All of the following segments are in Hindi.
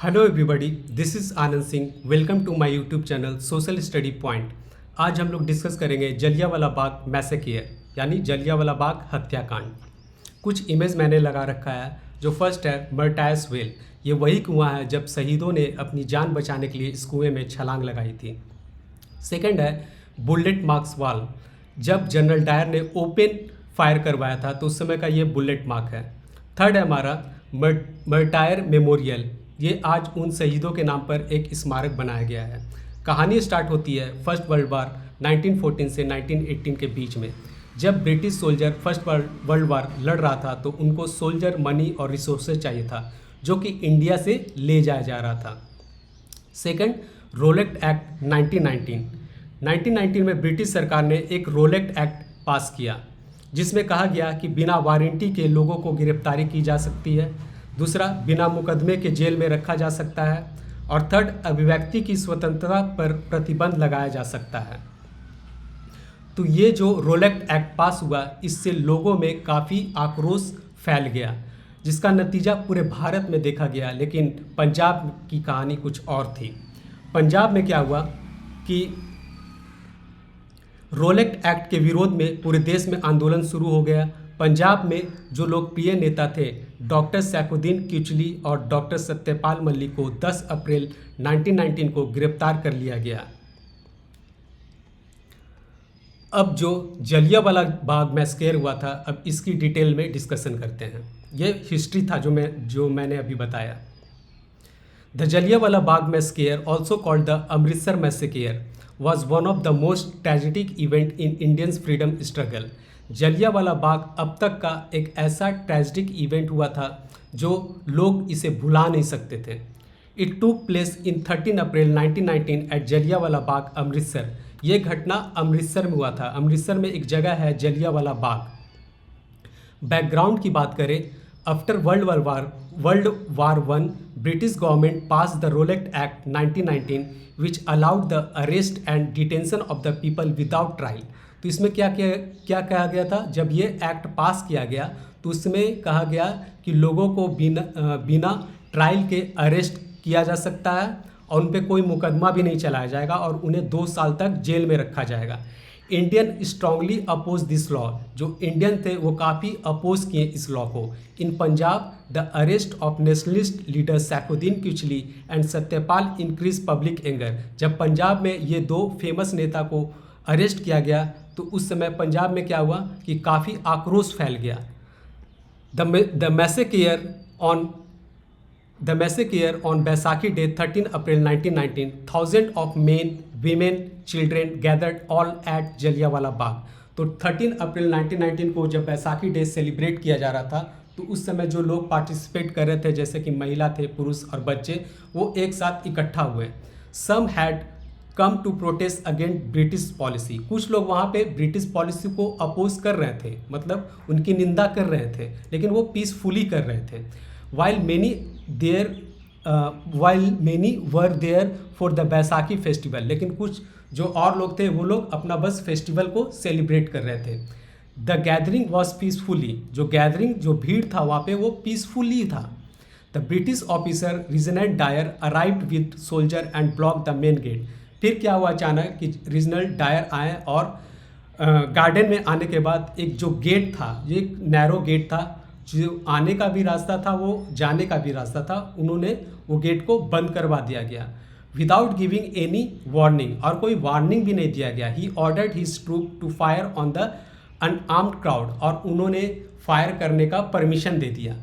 Hello everybody, this is Anand Singh. Welcome to my YouTube channel social study point. आज हम लोग डिस्कस करेंगे जलियांवाला बाग मैसेकियर यानी जलियांवाला बाग हत्याकांड। कुछ इमेज मैंने लगा रखा है। जो फर्स्ट है मर्टायर्स वेल, ये वही कुआं है जब शहीदों ने अपनी जान बचाने के लिए इस कुएं में छलांग लगाई थी। सेकंड है बुलेट मार्क्स वाल, जब जनरल डायर ने ओपन फायर करवाया था तो उस समय का ये बुलेट मार्क है। थर्ड है हमारा मर्टायर मेमोरियल, ये आज उन शहीदों के नाम पर एक स्मारक बनाया गया है। कहानी स्टार्ट होती है फर्स्ट वर्ल्ड वार 1914 से 1918 के बीच में। जब British soldier first world war लड़ रहा था तो उनको सोल्जर मनी और रिसोर्सेज चाहिए था जो कि इंडिया से ले जाया जा रहा था। सेकंड, रोलेक्ट एक्ट 1919 में ब्रिटिश सरकार ने एक रोलेक्ट एक्ट पास किया जिसमें कहा गया कि बिना वारंटी के लोगों को गिरफ्तारी की जा सकती है। दूसरा, बिना मुकदमे के जेल में रखा जा सकता है। और थर्ड, अभिव्यक्ति की स्वतंत्रता पर प्रतिबंध लगाया जा सकता है। तो ये जो रोलेक्ट एक्ट पास हुआ, इससे लोगों में काफ़ी आक्रोश फैल गया जिसका नतीजा पूरे भारत में देखा गया। लेकिन पंजाब की कहानी कुछ और थी। पंजाब में क्या हुआ कि रोलेक्ट एक्ट के विरोध में पूरे देश में आंदोलन शुरू हो गया। पंजाब में जो लोकप्रिय नेता थे डॉक्टर सैफुद्दीन किचली और डॉक्टर सत्यपाल मलिक को 10 अप्रैल 1919 को गिरफ्तार कर लिया गया। अब जो जलियांवाला बाग मैसेकर हुआ था, अब इसकी डिटेल में डिस्कशन करते हैं। ये हिस्ट्री था जो मैंने अभी बताया। The Jallianwala Bagh massacre, also called the Amritsar massacre, was one of the most tragic event in Indians freedom struggle। Jallianwala Bagh अब तक का एक ऐसा ट्रेजिक इवेंट हुआ था जो लोग इसे भुला नहीं सकते थे। It took place in 13 April 1919 at Jallianwala Bagh Amritsar. ये घटना अमृतसर में हुआ था। अमृतसर में एक जगह है जलियांवाला बाग। बैकग्राउंड की बात करें, after world war one, British government pass the रोलेक्ट act 1919 which allowed the arrest and detention of the people without trial। तो इसमें क्या कहा गया था? जब ये एक्ट पास किया गया तो उसमें कहा गया कि लोगों को बिना ट्रायल के अरेस्ट किया जा सकता है और उन पर कोई मुकदमा भी नहीं चलाया जाएगा और उन्हें 2 साल तक जेल में रखा जाएगा। Indian strongly oppose this law. जो इंडियन थे वो काफ़ी अपोज किए इस लॉ को। In Punjab the arrest of nationalist leader Saifuddin Kitchlew and Satyapal increase public anger. जब पंजाब में ये 2 फेमस नेता को अरेस्ट किया गया तो उस समय पंजाब में क्या हुआ कि काफ़ी आक्रोश फैल गया। The massacre on Baisakhi day 13 April 1919, thousand of men, women, children gathered all at Jallianwala Bagh. तो 13 अप्रैल 1919 को जब बैसाखी डे सेलिब्रेट किया जा रहा था तो उस समय जो लोग पार्टिसिपेट कर रहे थे जैसे कि महिला थे, पुरुष और बच्चे, वो एक साथ इकट्ठा हुए। Some had come to protest against British policy. कुछ लोग वहाँ पे ब्रिटिश पॉलिसी को अपोज कर रहे थे, मतलब उनकी निंदा कर रहे थे, लेकिन वो पीसफुली कर रहे थे। while many were there for the Baisakhi festival. लेकिन कुछ जो और लोग थे वो लोग अपना बस फेस्टिवल को सेलिब्रेट कर रहे थे। The gathering was peacefully. जो भीड़ था वहाँ पे वो पीसफुली था। The British officer Reginald Dyer arrived with soldier and block the main gate. फिर क्या हुआ अचानक कि रीजनल डायर आए और गार्डन में आने के बाद एक जो गेट था, ये एक नैरो गेट था, जो आने का भी रास्ता था वो जाने का भी रास्ता था, उन्होंने वो गेट को बंद करवा दिया गया विदाउट गिविंग एनी वार्निंग। और कोई वार्निंग भी नहीं दिया गया। He ordered his troop to fire on the unarmed crowd. और उन्होंने फायर करने का परमिशन दे दिया।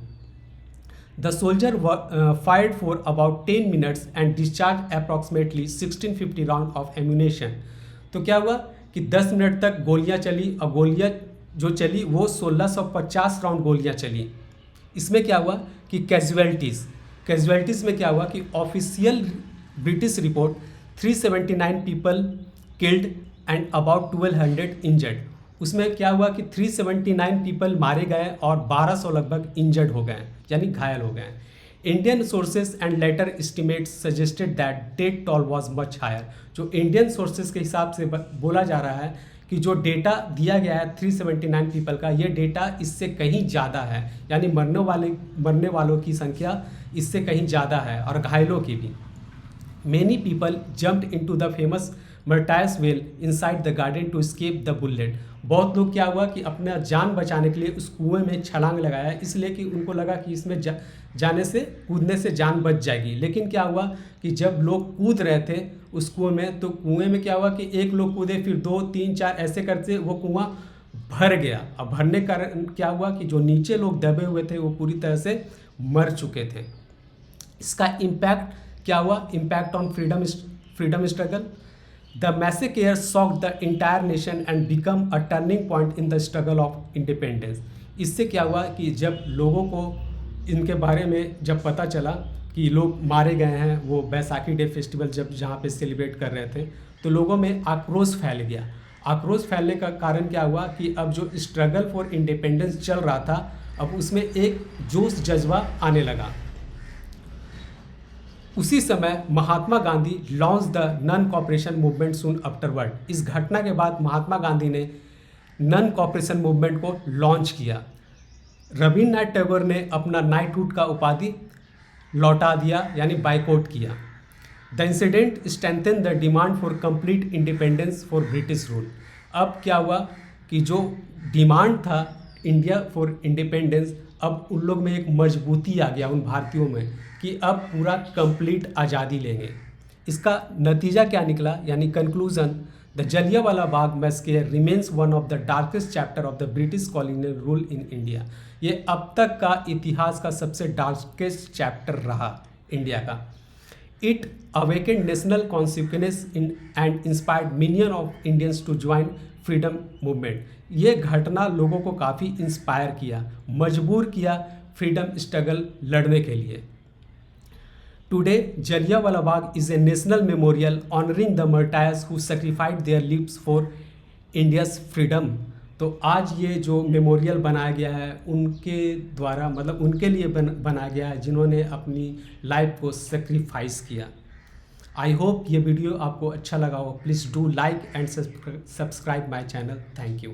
The soldier fired for about 10 minutes and discharge approximately 1650 round of ammunition. तो क्या हुआ कि 10 मिनट तक गोलियां चली और गोलियां जो चली वो 1650 राउंड गोलियां चली। इसमें क्या हुआ कि कैजुअलिटीज़ में क्या हुआ कि official British report 379 people killed and about 1200 injured. उसमें क्या हुआ कि 379 पीपल मारे गए और 1200 लगभग इंजर्ड हो गए, यानी घायल हो गए। Indian sources and later estimate suggested that death toll was much higher. जो इंडियन सोर्सेज के हिसाब से बोला जा रहा है कि जो डेटा दिया गया है 379 पीपल का, ये डेटा इससे कहीं ज़्यादा है, यानी मरने वालों की संख्या इससे कहीं ज़्यादा है और घायलों की भी। Many people jumped into the famous Martyrs Well inside the garden to escape the bullet. बहुत लोग क्या हुआ कि अपना जान बचाने के लिए उस कुएं में छलांग लगाया, इसलिए कि उनको लगा कि इसमें कूदने से जान बच जाएगी। लेकिन क्या हुआ कि जब लोग कूद रहे थे उस कुएं में, तो कुएं में क्या हुआ कि एक लोग कूदे, फिर 2 3 4 ऐसे करते वो कुआं भर गया। अब भरने का कारण क्या हुआ कि जो नीचे लोग दबे हुए थे वो पूरी तरह से मर चुके थे। इसका इम्पैक्ट क्या हुआ? Impact on freedom struggle. The massacre shocked the entire nation and become a turning point in the struggle of independence. इससे क्या हुआ कि जब लोगों को इनके बारे में जब पता चला कि लोग मारे गए हैं, वो बैसाखी डे फेस्टिवल जब जहाँ पे सेलिब्रेट कर रहे थे, तो लोगों में आक्रोश फैल गया। आक्रोश फैलने का कारण क्या हुआ कि अब जो स्ट्रगल फॉर इंडिपेंडेंस चल रहा था, अब उसमें एक जोश जज्बा आने लगा। उसी समय Mahatma Gandhi launch the non cooperation movement soon afterward. इस घटना के बाद महात्मा गांधी ने नन कॉपरेशन मूवमेंट को लॉन्च किया। रविन्द्रनाथ टैगोर ने अपना नाइटहुड का उपाधि लौटा दिया, यानी बाइकआउट किया। The incident strengthen the demand for complete independence for British rule. अब क्या हुआ कि जो डिमांड था इंडिया फॉर इंडिपेंडेंस, अब उन लोग में एक मजबूती आ गया, उन भारतीयों में, कि अब पूरा कंप्लीट आज़ादी लेंगे। इसका नतीजा क्या निकला, यानी conclusion, the Jallianwala Bagh massacre remains one of the darkest chapter of the British colonial rule in India. ये अब तक का इतिहास का सबसे डार्केस्ट चैप्टर रहा इंडिया का। It awakened national consequence and inspired million of Indians to join freedom movement. ये घटना लोगों को काफ़ी इंस्पायर किया, मजबूर किया फ्रीडम स्ट्रगल लड़ने के लिए। Today Jallianwala Bagh is a national memorial honouring the martyrs who sacrificed their lives for India's freedom. तो आज ये जो मेमोरियल बनाया गया है उनके द्वारा, मतलब उनके लिए बनाया गया है जिन्होंने अपनी लाइफ को सेक्रीफाइस किया। आई होप ये वीडियो आपको अच्छा लगा हो। Please do like and subscribe my channel. Thank you.